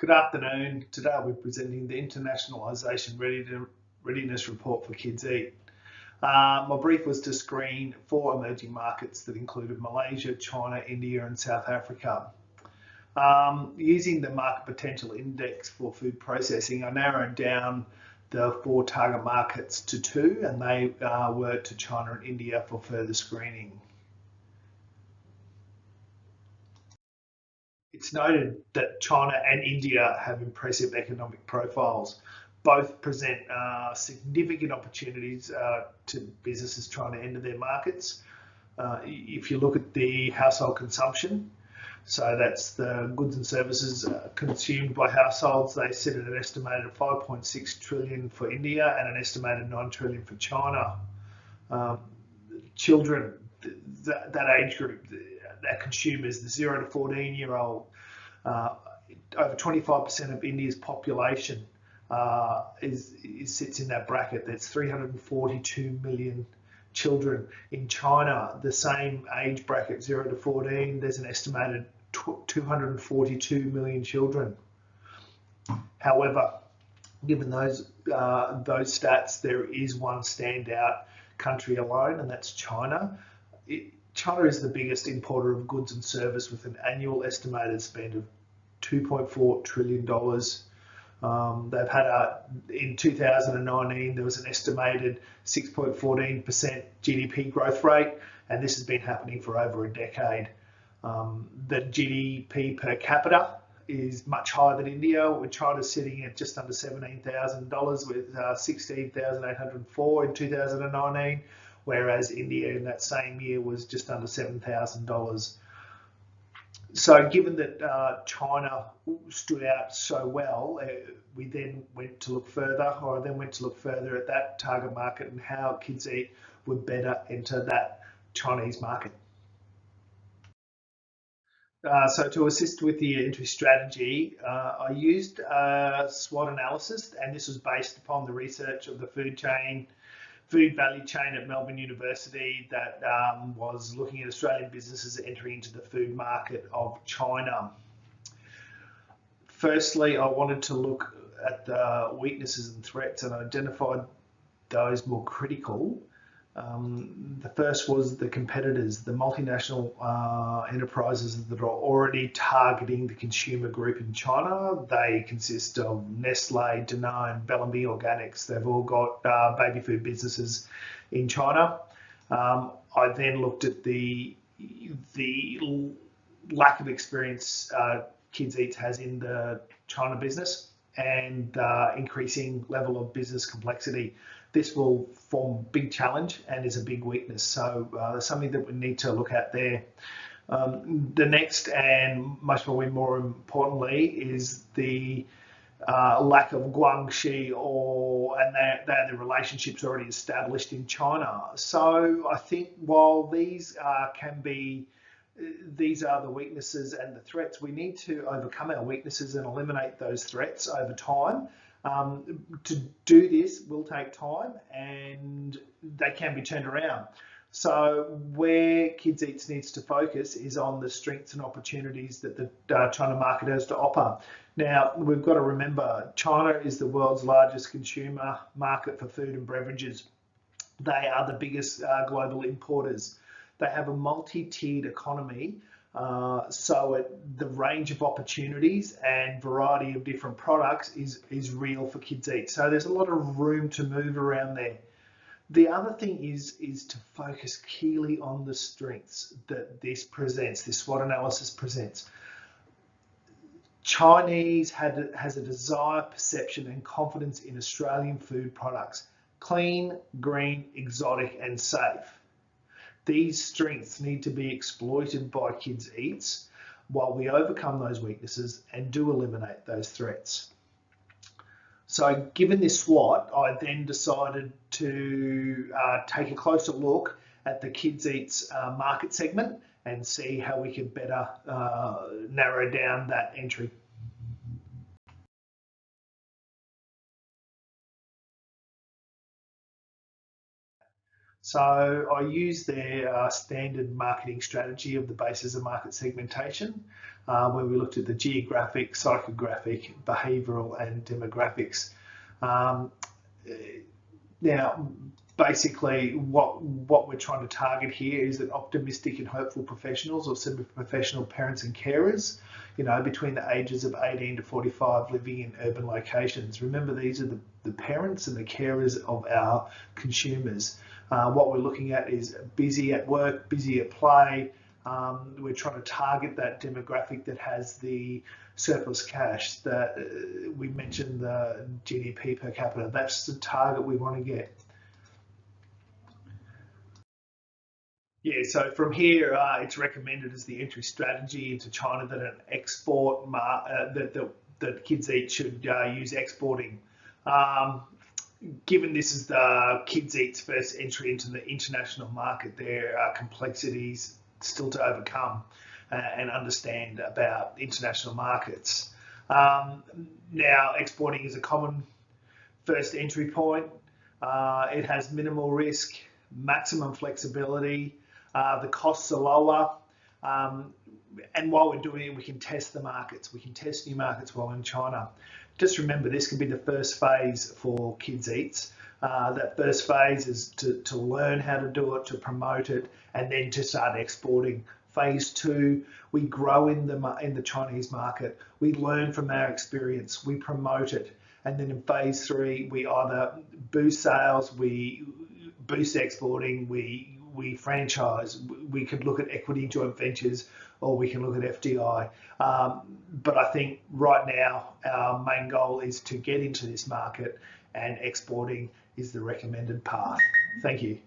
Good afternoon. Today I'll be presenting the Internationalisation Readiness Report for Kids Eat. My brief was to screen 4 emerging markets that included Malaysia, China, India and South Africa. Using the Market Potential Index for food processing, I narrowed down the 4 target markets to 2, and they were to China and India for further screening. It's noted that China and India have impressive economic profiles. Both present significant opportunities to businesses trying to enter their markets. If you look at the household consumption, so that's the goods and services consumed by households, they sit at an estimated 5.6 trillion for India and an estimated 9 trillion for China. Children, that age group, our consumers, the 0 to 14-year-old, over 25% of India's population sits in that bracket. That's 342 million children. In China, the same age bracket, 0 to 14, there's an estimated 242 million children. However, given those stats, there is one standout country alone, and that's China. China is the biggest importer of goods and service with an annual estimated spend of $2.4 trillion. They've had in 2019, there was an estimated 6.14% GDP growth rate, and this has been happening for over a decade. The GDP per capita is much higher than India, with China sitting at just under $17,000 with 16,804 in 2019. Whereas India in that same year was just under $7,000. So given that China stood out so well, we then went to look further, at that target market and how Kids Eat would better enter that Chinese market. So to assist with the entry strategy, I used a SWOT analysis, and this was based upon the research of the food value chain at Melbourne University that was looking at Australian businesses entering into the food market of China. Firstly, I wanted to look at the weaknesses and threats and identified those more critical. The first was the competitors, the multinational enterprises that are already targeting the consumer group in China. They consist of Nestle, Danone, Bellamy Organics. They've all got baby food businesses in China. I then looked at the lack of experience Kids Eats has in the China business and increasing level of business complexity. This will form a big challenge and is a big weakness. So something that we need to look at there. The next and probably more importantly is the lack of guanxi and the relationships already established in China. So I think while these are the weaknesses and the threats, we need to overcome our weaknesses and eliminate those threats over time. To do this will take time, and they can be turned around. So where Kids Eats needs to focus is on the strengths and opportunities that the China market has to offer. Now, we've got to remember, China is the world's largest consumer market for food and beverages. They are the biggest global importers. They have a multi-tiered economy, so the range of opportunities and variety of different products is real for Kids Eat. So there's a lot of room to move around there. The other thing is to focus keenly on the strengths that this SWOT analysis presents. Chinese has a desire, perception and confidence in Australian food products: clean, green, exotic and safe. These strengths need to be exploited by Kids Eats while we overcome those weaknesses and do eliminate those threats. So given this SWOT, I then decided to take a closer look at the Kids Eats market segment and see how we could better narrow down that entry. So I use their standard marketing strategy of the basis of market segmentation, where we looked at the geographic, psychographic, behavioural and demographics. Now, basically what we're trying to target here is that optimistic and hopeful professionals or semi-professional parents and carers, between the ages of 18 to 45 living in urban locations. Remember, these are the parents and the carers of our consumers. What we're looking at is busy at work, busy at play. We're trying to target that demographic that has the surplus cash. That we mentioned the GDP per capita. That's the target we want to get. Yeah, so from here, it's recommended as the entry strategy into China that an export that Kids Eat should use exporting. Given this is the Kids Eat's first entry into the international market, there are complexities still to overcome and understand about international markets. Now, exporting is a common first entry point. It has minimal risk, maximum flexibility. The costs are lower. And while we're doing it, we can test the markets. We can test new markets while in China. Just remember, this could be the first phase for Kids Eats. That first phase is to learn how to do it, to promote it, and then to start exporting. Phase 2, we grow in the Chinese market. We learn from our experience. We promote it. And then in phase 3, we either boost sales, we boost exporting, we franchise. We could look at equity joint ventures, or we can look at FDI. But I think right now our main goal is to get into this market, and exporting is the recommended path. Thank you.